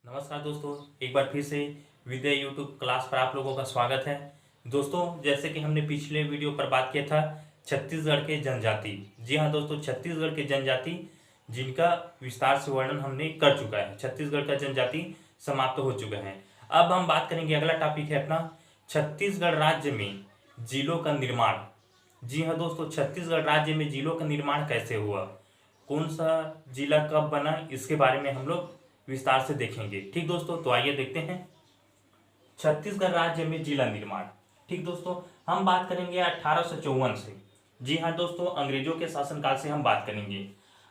नमस्कार दोस्तों, एक बार फिर से विद्या यूट्यूब क्लास पर आप लोगों का स्वागत है। दोस्तों, जैसे कि हमने पिछले वीडियो पर बात किया था छत्तीसगढ़ के जनजाति। जी हाँ दोस्तों, छत्तीसगढ़ के जनजाति जिनका विस्तार से वर्णन हमने कर चुका है। छत्तीसगढ़ का जनजाति समाप्त हो चुका है। अब हम बात करेंगे, अगला टॉपिक है अपना छत्तीसगढ़ राज्य में जिलों का निर्माण। जी हाँ दोस्तों, छत्तीसगढ़ राज्य में जिलों का निर्माण कैसे हुआ, कौन सा जिला कब बना, इसके बारे में हम लोग विस्तार से देखेंगे। ठीक दोस्तों, तो आइए देखते हैं छत्तीसगढ़ राज्य में जिला निर्माण। ठीक दोस्तों, हम बात करेंगे 1854 से। जी हाँ दोस्तों, अंग्रेजों के शासनकाल से हम बात करेंगे।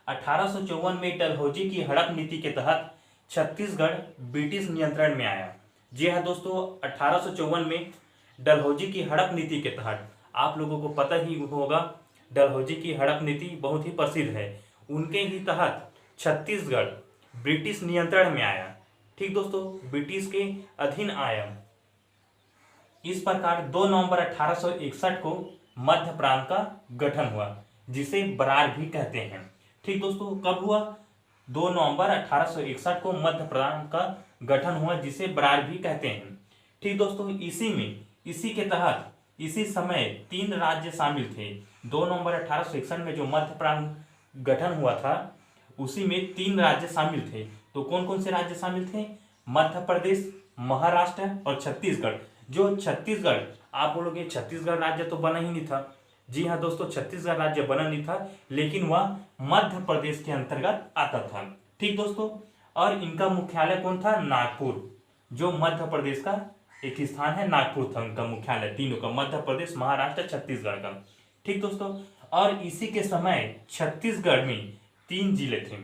1854 में डलहौजी की हड़प नीति के तहत छत्तीसगढ़ ब्रिटिश नियंत्रण में आया। जी हाँ दोस्तों, 1854 में डलहौजी की हड़प नीति के तहत, आप लोगों को पता ही होगा डलहौजी की हड़प नीति बहुत ही प्रसिद्ध है। उनके ही तहत छत्तीसगढ़ ब्रिटिश नियंत्रण में आया। ठीक दोस्तों, ब्रिटिश के अधीन आया। इस प्रकार 2 नवंबर 1861 को मध्य प्रांत का गठन हुआ, जिसे बरार भी कहते हैं। ठीक दोस्तों, कब हुआ? 2 नवंबर 1861 को मध्य प्रांत का गठन हुआ, जिसे बरार भी कहते हैं। ठीक दोस्तों, इसी के तहत इसी समय 3 राज्य शामिल थे। 2 नवंबर 1861 में जो मध्य प्रांत गठन हुआ था, उसी में 3 राज्य शामिल थे। तो कौन कौन से राज्य शामिल थे? मध्य प्रदेश, महाराष्ट्र और छत्तीसगढ़। जो छत्तीसगढ़, आप बोलोगे छत्तीसगढ़ राज्य तो बना ही नहीं था। जी हाँ दोस्तों, छत्तीसगढ़ राज्य बना नहीं था, लेकिन वह मध्य प्रदेश के अंतर्गत आता था। ठीक दोस्तों, और इनका मुख्यालय कौन था? नागपुर। जो मध्य प्रदेश का एक स्थान है, नागपुर था उनका मुख्यालय, तीनों का, मध्य प्रदेश, महाराष्ट्र, छत्तीसगढ़ का। ठीक दोस्तों, और इसी के समय छत्तीसगढ़ में 3 जिले थे।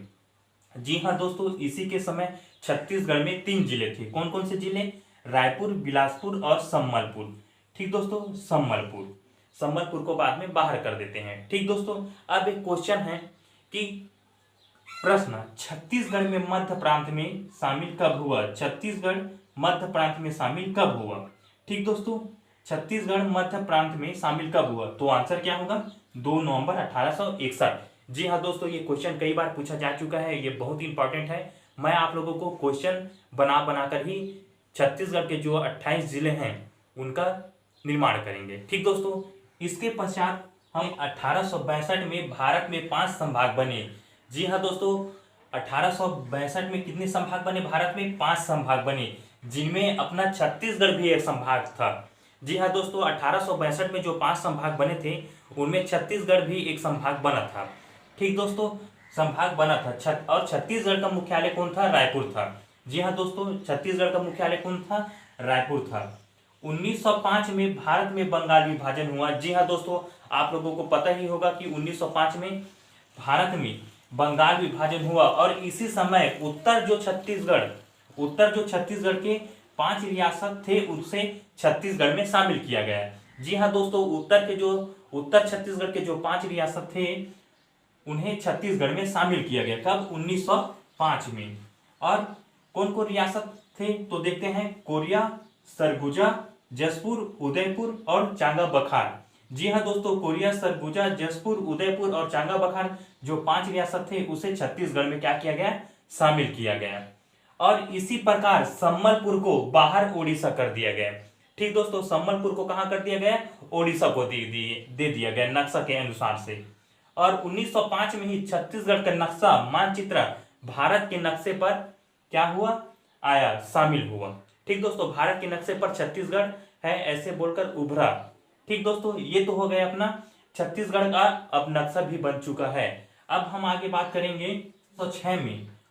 जी हाँ दोस्तों, इसी के समय छत्तीसगढ़ में 3 जिले थे। कौन कौन से जिले? रायपुर, बिलासपुर और संबलपुर। ठीक दोस्तों, संबलपुर को बाद में बाहर कर देते हैं। ठीक दोस्तों, अब एक क्वेश्चन है कि प्रश्न, छत्तीसगढ़ में मध्य प्रांत में शामिल कब हुआ? छत्तीसगढ़ मध्य प्रांत में शामिल कब हुआ? ठीक दोस्तों, छत्तीसगढ़ मध्य प्रांत में शामिल कब हुआ? तो आंसर क्या होगा? 2 नवंबर 1861। जी हाँ दोस्तों, ये क्वेश्चन कई बार पूछा जा चुका है, ये बहुत इंपॉर्टेंट है। मैं आप लोगों को क्वेश्चन बना कर ही छत्तीसगढ़ के जो 28 जिले हैं उनका निर्माण करेंगे। ठीक दोस्तों, इसके पश्चात हम 1862 में भारत में 5 संभाग बने। जी हाँ दोस्तों, 1862 में कितने संभाग बने? भारत में 5 संभाग बने, जिनमें अपना छत्तीसगढ़ भी एक संभाग था। जी हाँ दोस्तों, 1862 में जो 5 संभाग बने थे, उनमें छत्तीसगढ़ भी एक संभाग बना था। ठीक दोस्तों, संभाग बना था और छत्तीसगढ़ का मुख्यालय कौन था? रायपुर था। जी हाँ दोस्तों, छत्तीसगढ़ का मुख्यालय कौन था? रायपुर था। 1905 में भारत में बंगाल विभाजन हुआ। जी हाँ दोस्तों, आप लोगों को पता ही होगा कि 1905 में भारत में बंगाल विभाजन हुआ, और इसी समय उत्तर जो छत्तीसगढ़ के 5 रियासत थे, उसे छत्तीसगढ़ में शामिल किया गया। जी हाँ दोस्तों, उत्तर छत्तीसगढ़ के जो 5 रियासत थे, उन्हें छत्तीसगढ़ में शामिल किया गया। कब? 1905 में। और कौन कौन रियासत थे? तो देखते हैं, कोरिया, सरगुजा, जसपुर, उदयपुर और चांगा बखार। जी हाँ दोस्तों, कोरिया, सरगुजा, जसपुर, उदयपुर और चांगा बखार जो 5 रियासत थे, उसे छत्तीसगढ़ में क्या किया गया? शामिल किया गया। और इसी प्रकार संबलपुर को बाहर ओडिशा कर दिया गया। ठीक दोस्तों, संबलपुर को कहां कर दिया गया? ओडिशा को दे दिया गया नक्शा के अनुसार से। और 1905 में ही छत्तीसगढ़ का नक्शा मानचित्र भारत के नक्शे पर क्या हुआ? आया, शामिल हुआ। ठीक दोस्तों, भारत के नक्शे पर छत्तीसगढ़ है, ऐसे बोलकर उभरा। ठीक दोस्तों, ये तो हो गया अपना छत्तीसगढ़ का अब नक्शा भी बन चुका है। अब हम आगे बात करेंगे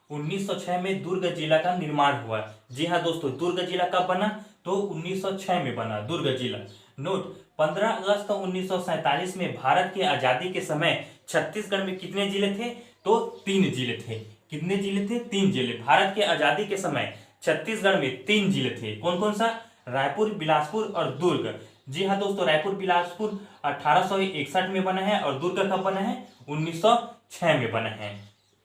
1906 में दुर्ग जिला का निर्माण हुआ। जी हाँ दोस्तों, दुर्ग जिला कब बना? तो 1906 में बना दुर्ग जिला। नोट, 15 अगस्त 1947 में भारत की आजादी के समय छत्तीसगढ़ में कितने जिले थे? तो 3 जिले थे। कितने जिले थे? 3 जिले। भारत की आजादी के समय छत्तीसगढ़ में 3 जिले थे। कौन कौन सा? रायपुर, बिलासपुर और दुर्ग। जी हाँ दोस्तों, रायपुर बिलासपुर 1861 में बना है, और दुर्ग कब बना है? 1906 में बना है।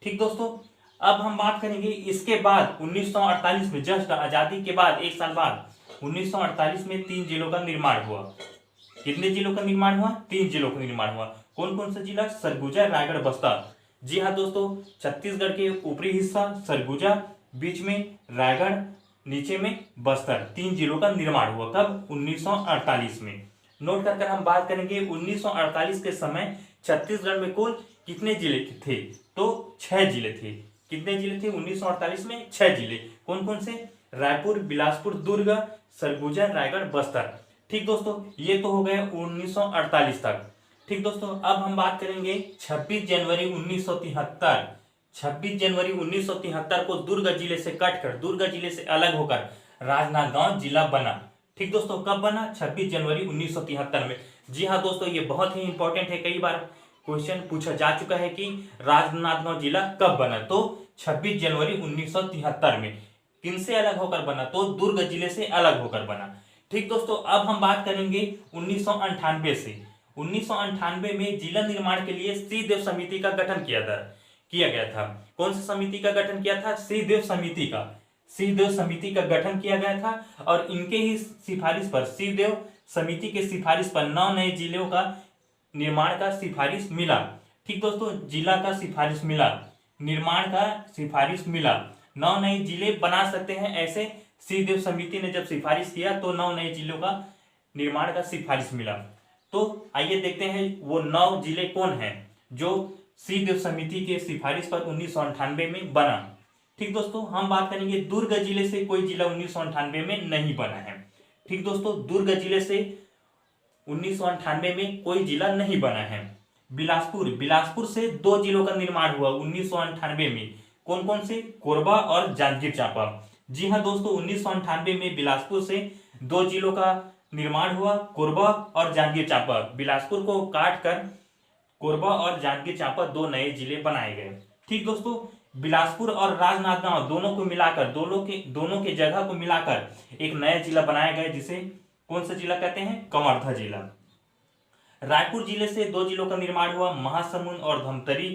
ठीक दोस्तों, अब हम बात करेंगे इसके बाद 1948 में, जस्ट आजादी के बाद 1 साल बाद 1948 में 3 जिलों का निर्माण हुआ। कितने जिलों का निर्माण हुआ? 3 जिलों का निर्माण हुआ। कौन कौन सा जिला? सरगुजा, रायगढ़, बस्तर। जी हाँ दोस्तों, छत्तीसगढ़ के ऊपरी हिस्सा सरगुजा, बीच में रायगढ़, नीचे में बस्तर, 3 जिलों का निर्माण हुआ। कब? 1948 में। नोट कर कर हम बात करेंगे 1948 के समय छत्तीसगढ़ में कुल कितने जिले थे? तो 6 जिले थे। कितने जिले थे 1948 में? 6 जिले। कौन कौन से? रायपुर, बिलासपुर, दुर्ग, सरगुजा, रायगढ़, बस्तर। ठीक दोस्तों, ये तो हो गए 1948 तक। ठीक दोस्तों, अब हम बात करेंगे 26 जनवरी 1973। 26 जनवरी 1973 को दुर्ग जिले से कटकर, दुर्ग जिले से अलग होकर राजनांदगांव जिला बना। ठीक दोस्तों, कब बना? 26 जनवरी 1973 में। जी हाँ दोस्तों, ये बहुत ही इंपॉर्टेंट है, कई बार क्वेश्चन पूछा जा चुका है कि राजनांदगांव जिला कब बना? तो 26 जनवरी 1973 में। किनसे अलग होकर बना? तो दुर्ग जिले से अलग होकर बना। ठीक दोस्तों, अब हम बात करेंगे 1998 से। 1998 में जिला निर्माण के लिए श्रीदेव समिति का गठन किया गया था। कौन सी समिति का गठन किया था? श्रीदेव समिति का गठन किया गया था और इनके ही सिफारिश पर, श्रीदेव समिति के सिफारिश पर 9 नए जिलों का निर्माण का सिफारिश मिला। ठीक दोस्तों, जिला का सिफारिश मिला, निर्माण का सिफारिश मिला। 9 नए जिले बना सकते हैं, ऐसे श्रीदेव समिति ने जब सिफारिश किया तो 9 नए जिलों का निर्माण का सिफारिश मिला। तो आइए देखते हैं वो 9 जिले कौन हैं जो श्रीदेव समिति के सिफारिश पर 1998 में बना। ठीक दोस्तों, हम बात करेंगे दुर्ग जिले से कोई जिला 1998 में नहीं बना है। ठीक दोस्तों, दुर्ग जिले से 1998 में कोई जिला नहीं बना है। बिलासपुर से 2 जिलों का निर्माण हुआ 1998 में। कौन कौन से? कोरबा और जांजगीर चांपा। जी हाँ दोस्तों, 1998 में बिलासपुर से 2 जिलों का निर्माण हुआ, कोरबा और जांजगीर चांपा। बिलासपुर को काट कर कोरबा और जांजगीर चांपा 2 नए जिले बनाए गए। ठीक दोस्तों, बिलासपुर और राजनांदगांव दोनों को मिलाकर, दोनों के जगह को मिलाकर एक नया जिला बनाया गया, जिसे कौन सा जिला कहते हैं? कवर्धा जिला। रायपुर जिले से 2 जिलों का निर्माण हुआ, महासमुंद और धमतरी।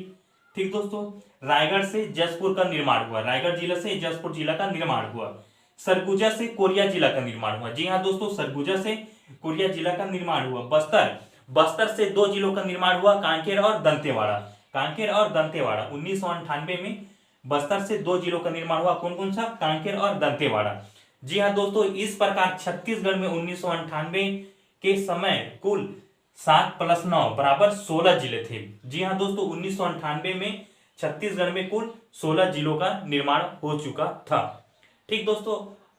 ठीक दोस्तों, रायगढ़ से जसपुर का निर्माण हुआ, रायगढ़ जिला से जसपुर जिला का निर्माण हुआ। सरगुजा से कोरिया जिला का निर्माण हुआ। जी हाँ दोस्तों, सरगुजा से कोरिया जिला का निर्माण हुआ। बस्तर से 2 जिलों का निर्माण हुआ, कांकेर और दंतेवाड़ा। 1998 में बस्तर से 2 जिलों का निर्माण हुआ। कौन कौन सा? कांकेर और दंतेवाड़ा। जी हाँ दोस्तों, इस प्रकार छत्तीसगढ़ में 1998 के समय कुल 7 + 9 = 16 जिले थे। जी हाँ दोस्तों, 1998 में छत्तीसगढ़ में कुल 16 जिलों का निर्माण हो चुका था। ठीक दोस्तों,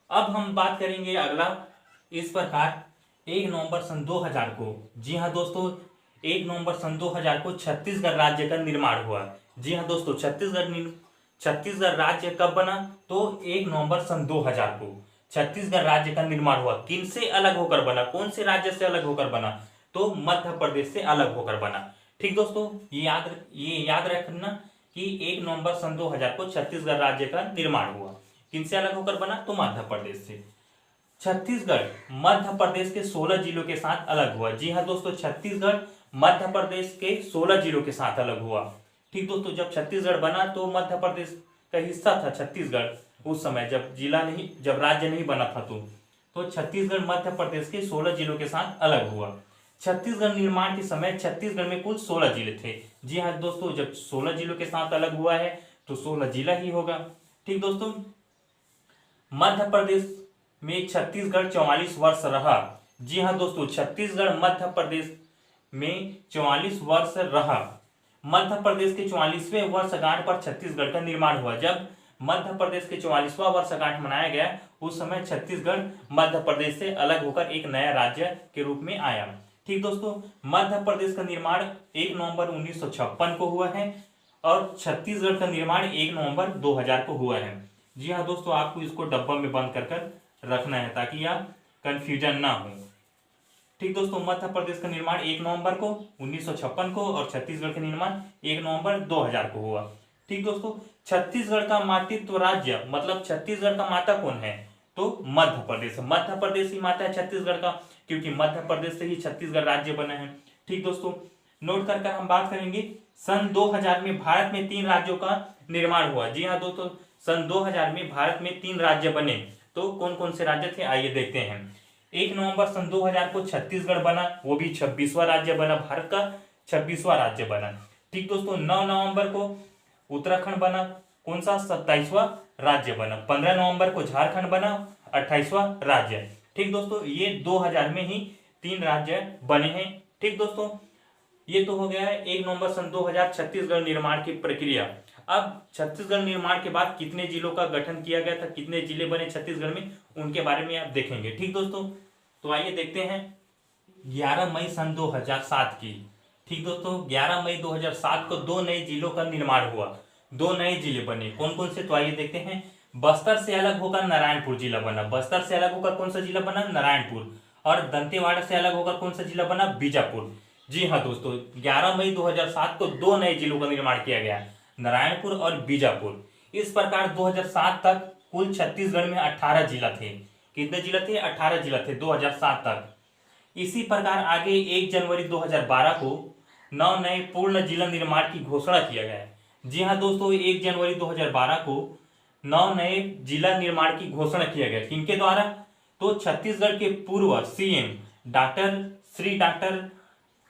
अब हम बात करेंगे अगला, इस प्रकार 1 नवंबर सन 2000 को, जी हाँ दोस्तों, 1 नवंबर सन 2000 को छत्तीसगढ़ राज्य का निर्माण हुआ। जी हाँ दोस्तों, छत्तीसगढ़ राज्य कब बना? तो 1 नवंबर सन 2000 को छत्तीसगढ़ राज्य का निर्माण हुआ। किनसे अलग होकर बना? कौन से राज्य से अलग होकर बना? तो मध्य प्रदेश से अलग होकर बना। ठीक दोस्तों, ये याद रखना कि 1 नवंबर सन 2000 को छत्तीसगढ़ राज्य का निर्माण हुआ। किनसे अलग होकर बना? तो मध्य प्रदेश से। छत्तीसगढ़ मध्य प्रदेश के 16 जिलों के साथ अलग हुआ। जी हाँ दोस्तों, छत्तीसगढ़ मध्य प्रदेश के 16 जिलों के साथ अलग हुआ। ठीक दोस्तों, जब छत्तीसगढ़ बना तो मध्य प्रदेश का हिस्सा था छत्तीसगढ़। उस समय जब राज्य नहीं बना था तो छत्तीसगढ़ मध्य प्रदेश के 16 जिलों के साथ अलग हुआ। छत्तीसगढ़ निर्माण के समय छत्तीसगढ़ में कुल 16 जिले थे। जी हाँ दोस्तों, जब 16 जिलों के साथ अलग हुआ है तो 16 जिला ही होगा। ठीक दोस्तों, मध्य प्रदेश में छत्तीसगढ़ 44 वर्ष रहा। जी हाँ दोस्तों, छत्तीसगढ़ मध्य प्रदेश में 44 वर्ष रहा। मध्य प्रदेश के 44वें वर्षगांठ पर छत्तीसगढ़ का निर्माण हुआ। जब मध्य प्रदेश के 44वां वर्षगांठ मनाया गया उस समय छत्तीसगढ़ मध्य प्रदेश से अलग होकर एक नया राज्य के रूप में आया। ठीक दोस्तों, मध्य प्रदेश का निर्माण 1 नवंबर 1956 को हुआ है और छत्तीसगढ़ का निर्माण 1 नवंबर 2000 को हुआ है। जी हाँ दोस्तों, आपको इसको डब्बा में बंद कर रखना है ताकि आप कंफ्यूजन ना हो। ठीक दोस्तों, मध्य प्रदेश का निर्माण 1 नवंबर को 1956 को और छत्तीसगढ़ का निर्माण 1 नवंबर 2000 को हुआ। ठीक दोस्तों, छत्तीसगढ़ का मातृत्व राज्य, मतलब छत्तीसगढ़ का माता कौन है? तो मध्य प्रदेश ही माता है छत्तीसगढ़ का, क्योंकि मध्य प्रदेश से ही छत्तीसगढ़ राज्य बना है। ठीक दोस्तों, नोट कर हम बात करेंगे सन 2000 में भारत में 3 राज्यों का निर्माण हुआ। जी हाँ दोस्तों, सन 2000 में भारत में 3 राज्य बने। तो कौन कौन से राज्य थे आइए देखते हैं। 1 नवंबर सन 2000 को छत्तीसगढ़ बना, वो भी 26वां राज्य बना, भारत का 26वां राज्य बना। ठीक दोस्तों, 9 नवंबर को उत्तराखंड बना, कौन सा 27वां राज्य बना। 15 नवंबर को झारखंड बना, 28वां राज्य। ठीक दोस्तों, ये 2000 में ही 3 राज्य बने हैं। ठीक दोस्तों, ये तो हो गया है 1 नवंबर सन 2000 छत्तीसगढ़ निर्माण की प्रक्रिया। अब छत्तीसगढ़ निर्माण के बाद कितने जिलों का गठन किया गया था, कितने जिले बने छत्तीसगढ़ में, उनके बारे में आप देखेंगे। ठीक दोस्तों, तो आइए देखते हैं 11 मई सन 2007 की। ठीक दोस्तों, 11 मई 2007 को 2 नए जिलों का निर्माण हुआ, 2 नए जिले बने। कौन कौन से, तो आइए देखते हैं। बस्तर से अलग होकर नारायणपुर जिला बना। बस्तर से अलग होकर कौन सा जिला बना, नारायणपुर। और दंतेवाड़ा से अलग होकर कौन सा जिला बना, बीजापुर। जी हाँ दोस्तों, 11 मई 2007 को 2 नए जिलों का निर्माण किया गया, नारायणपुर और बीजापुर। इस प्रकार 2007 तक कुल छत्तीसगढ़ में 18 जिला थे। कितने जिला थे, 18 जिला थे 2007 तक। इसी प्रकार आगे 1 जनवरी 2012 को 9 नए पूर्ण जिला निर्माण की घोषणा किया गया है। जी हाँ दोस्तों, 1 जनवरी 2012 को 9 नए जिला निर्माण की घोषणा किया गया। किनके द्वारा, तो छत्तीसगढ़ के पूर्व सीएम डॉक्टर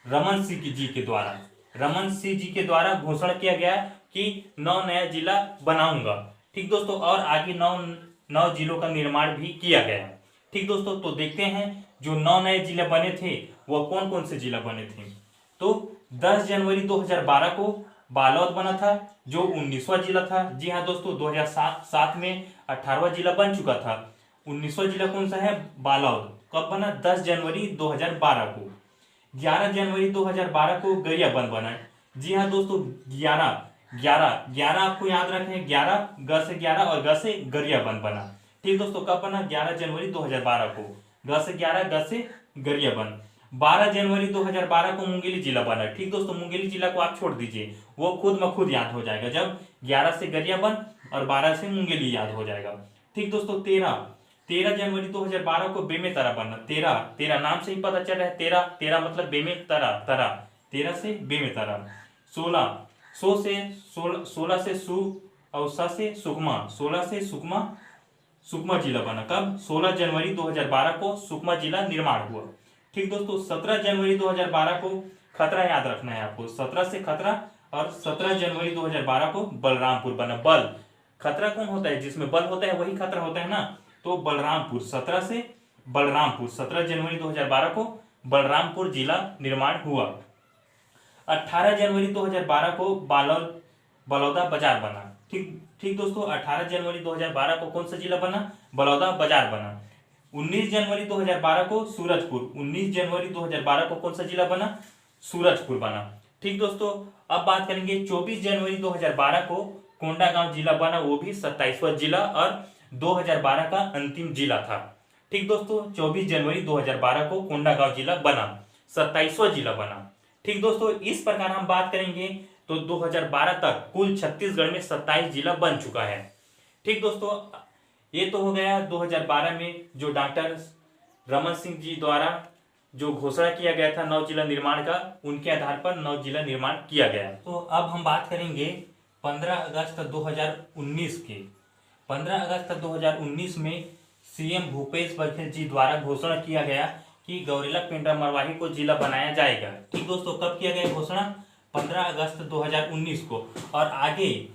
रमन सिंह जी के द्वारा, रमन सिंह जी के द्वारा घोषणा किया गया कि 9 नया जिला बनाऊंगा। ठीक दोस्तों, और आगे 9 जिलों का निर्माण भी किया गया। ठीक दोस्तों, तो देखते हैं जो 9 नए जिले बने थे वह कौन कौन से जिला बने थे। तो 10 जनवरी 2012 को बालोद बना था, जो 19वां जिला था। जी हाँ दोस्तों, 2007 में 18वां जिला बन चुका था। 19वां जिला कौन सा है, बालोद। कब बना, 10 जनवरी 2012 को। 11 जनवरी 2012 को गरियाबंद बना। जी हाँ दोस्तों, 11 आपको याद रखें, 11 ग से 11 और ग से गरियाबंद बना। ठीक दोस्तों, कब बना, 11 जनवरी 2012 को। ग से 11, ग से गरियाबंद। 12 जनवरी 2012 को मुंगेली जिला बना। ठीक दोस्तों, मुंगेली जिला को आप छोड़ दीजिए, वो खुद में खुद याद हो जाएगा जब 11 से गरियाबंद और 12 से मुंगेली याद हो जाएगा। ठीक दोस्तों, 13 जनवरी 2012 को बेमेतरा बना। 13 नाम से ही पता चल रहा है, 13 मतलब बेमेतरा, 13 से बेमेतरा। 16 से सु और सा से सुकमा, 16 से सुकमा जिला बना। कब, 16 जनवरी 2012 को सुकमा जिला निर्माण हुआ। ठीक दोस्तों, 17 जनवरी 2012 को खतरा याद रखना है आपको, 17 से खतरा और 17 जनवरी 2012 को बलरामपुर बना। बल, खतरा कौन होता है, जिसमें बल होता है वही खतरा होता है ना, तो बलरामपुर, 17 से बलरामपुर, 17 जनवरी 2012 को बलरामपुर जिला निर्माण हुआ। 18 जनवरी 2012 को बलौदा बाजार बना। ठीक दोस्तों, 18 जनवरी 2012 को कौन सा जिला बना, बलौदा बाजार बना। 19 जनवरी 2012 को सूरजपुर, 19 जनवरी 2012 को कौन सा जिला बना, सूरजपुर बना। ठीक दोस्तों, अब बात करेंगे 24 जनवरी 2012 को कोंडागांव जिला बना, वो भी 27वां जिला और 2012 का अंतिम जिला था। ठीक दोस्तों, 24 जनवरी 2012 को कोंडागांव जिला बना, 27वां जिला बना। ठीक दोस्तों, इस प्रकार हम बात करेंगे तो 2012 तक कुल छत्तीसगढ़ में 27 जिला बन चुका है। ठीक दोस्तों, ये तो हो गया 2012 में जो डॉक्टर रमन सिंह जी द्वारा जो घोषणा किया गया था 9 जिला निर्माण का, उनके आधार पर 9 जिला निर्माण किया गया। तो अब हम बात करेंगे 15 अगस्त 2019 के। 15 अगस्त 2019 में सीएम भूपेश बघेल जी द्वारा घोषणा किया गया कि गौरेला पेंड्रा मरवाही को जिला बनाया जाएगा। ठीक दोस्तों, कब किया गया घोषणा, 15 अगस्त 2019 को। और आगे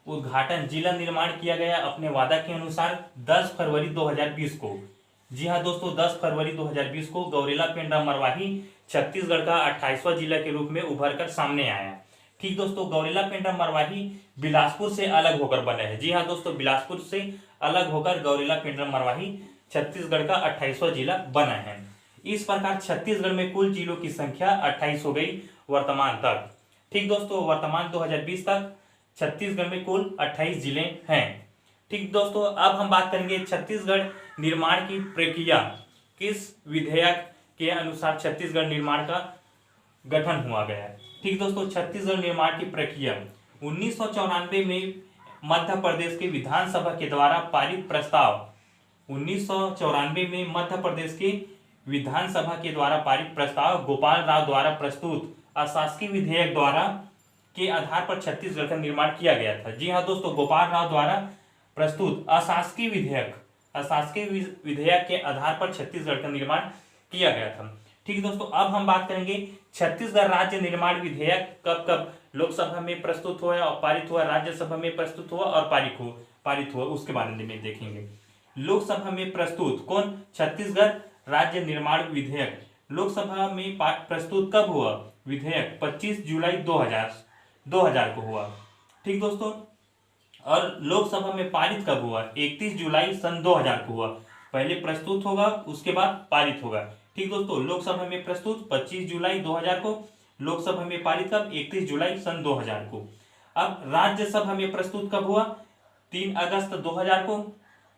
उद्घाटन जिला निर्माण किया गया अपने वादा के अनुसार 10 फरवरी 2020 को। जी हाँ दोस्तों, 10 फरवरी 2020 को गौरेला पेंड्रा मरवाही छत्तीसगढ़ का 28वां जिला के रूप में उभर कर सामने आया। ठीक दोस्तों, गौरेला पेंड्रा मरवाही बिलासपुर से अलग होकर बना है। जी हाँ दोस्तों, बिलासपुर से अलग होकर गौरेला पेंड्रा मरवाही छत्तीसगढ़ का 28वां जिला बना है। इस प्रकार छत्तीसगढ़ में कुल जिलों की संख्या 28 हो गई वर्तमान तक। ठीक दोस्तों, वर्तमान 2020 तक छत्तीसगढ़ में कुल 28 जिले हैं। ठीक दोस्तों, अब हम बात करेंगे छत्तीसगढ़ निर्माण की प्रक्रिया, किस विधेयक के अनुसार छत्तीसगढ़ निर्माण का गठन हुआ गया है। ठीक दोस्तों, छत्तीसगढ़ निर्माण की प्रक्रिया 1994 में मध्य प्रदेश के विधानसभा के द्वारा पारित प्रस्ताव, 1994 में मध्य प्रदेश के विधानसभा के द्वारा पारित प्रस्ताव गोपाल राव द्वारा प्रस्तुत अशासकीय विधेयक द्वारा के आधार पर छत्तीसगढ़ का निर्माण किया गया था। जी हाँ दोस्तों, गोपाल राव द्वारा प्रस्तुत अशासकीय विधेयक के आधार पर छत्तीसगढ़ का निर्माण किया गया था। ठीक दोस्तों, अब हम बात करेंगे छत्तीसगढ़ राज्य निर्माण विधेयक कब कब लोकसभा में प्रस्तुत हुआ और पारित हुआ, राज्यसभा में प्रस्तुत हुआ और पारित हुआ, उसके बारे में देखेंगे। लोकसभा में प्रस्तुत कौन? छत्तीसगढ़ राज्य निर्माण विधेयक लोकसभा में प्रस्तुत कब हुआ? विधेयक 25 जुलाई 2000 को हुआ। ठीक दोस्तों, और लोकसभा में पारित कब हुआ? 31 जुलाई सन 2000 को हुआ। पहले प्रस्तुत होगा, उसके बाद पारित होगा। ठीक दोस्तों, लोकसभा में प्रस्तुत 25 जुलाई 2000 को, लोकसभा में पारित कब? 31 जुलाई सन 2000 को। अब राज्यसभा में प्रस्तुत कब हुआ? 3 अगस्त 2000 को,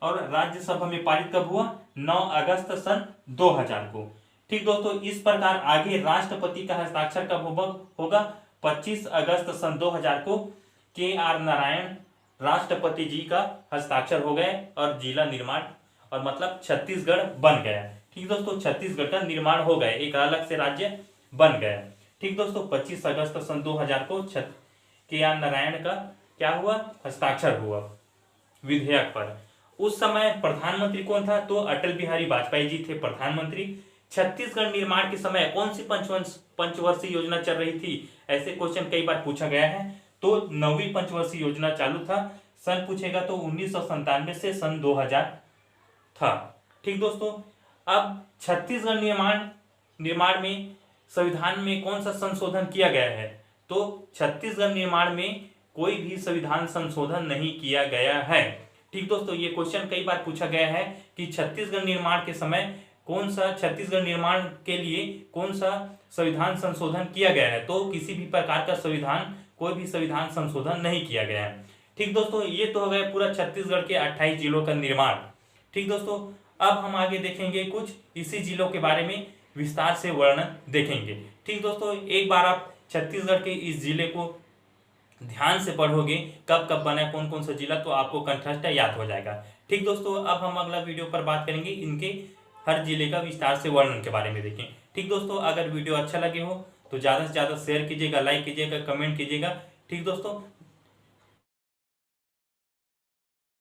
और राज्यसभा में पारित कब हुआ? 9 अगस्त सन 2000 को। ठीक दोस्तों, इस प्रकार आगे राष्ट्रपति का हस्ताक्षर कब होगा? 25 अगस्त सन 2000 को KR नारायण राष्ट्रपति जी का हस्ताक्षर हो गए और जिला निर्माण और मतलब छत्तीसगढ़ बन गया। ठीक दोस्तों, छत्तीसगढ़ का निर्माण हो गया, एक अलग से राज्य बन गया। ठीक दोस्तों, 25 अगस्त सन 2000 को KR नारायण का क्या हुआ? हस्ताक्षर हुआ विधेयक पर। उस समय प्रधानमंत्री कौन था? तो अटल बिहारी वाजपेयी जी थे प्रधानमंत्री। छत्तीसगढ़ निर्माण के समय कौन सी पंचवर्षीय योजना चल रही थी? ऐसे क्वेश्चन कई बार पूछा गया है। तो 9वीं पंचवर्षीय योजना चालू था। सन पूछेगा तो 1997 से सन 2000 था। ठीक दोस्तों, अब छत्तीसगढ़ निर्माण में संविधान में कौन सा संशोधन किया गया है? तो छत्तीसगढ़ निर्माण में कोई भी संविधान संशोधन नहीं किया गया है। ठीक दोस्तों, ये क्वेश्चन कई बार पूछा गया है कि छत्तीसगढ़ निर्माण के समय छत्तीसगढ़ निर्माण के लिए कौन सा संविधान संशोधन किया गया है? तो किसी भी प्रकार का कोई भी संविधान संशोधन नहीं किया गया है। ठीक दोस्तों, ये तो हो गया पूरा छत्तीसगढ़ के 28 जिलों का निर्माण। ठीक दोस्तों, अब हम आगे देखेंगे कुछ इसी जिलों के बारे में विस्तार से वर्णन देखेंगे। ठीक दोस्तों, एक बार आप छत्तीसगढ़ के इस जिले को ध्यान से पढ़ोगे कब कब बना कौन कौन सा जिला, तो आपको कंठस्थ याद हो जाएगा। ठीक दोस्तों, अब हम अगला वीडियो पर बात करेंगे इनके हर जिले का विस्तार से वर्णन के बारे में देखें। ठीक दोस्तों, अगर वीडियो अच्छा लगे हो तो ज़्यादा से ज़्यादा शेयर कीजिएगा, लाइक कीजिएगा, कमेंट कीजिएगा। ठीक दोस्तों,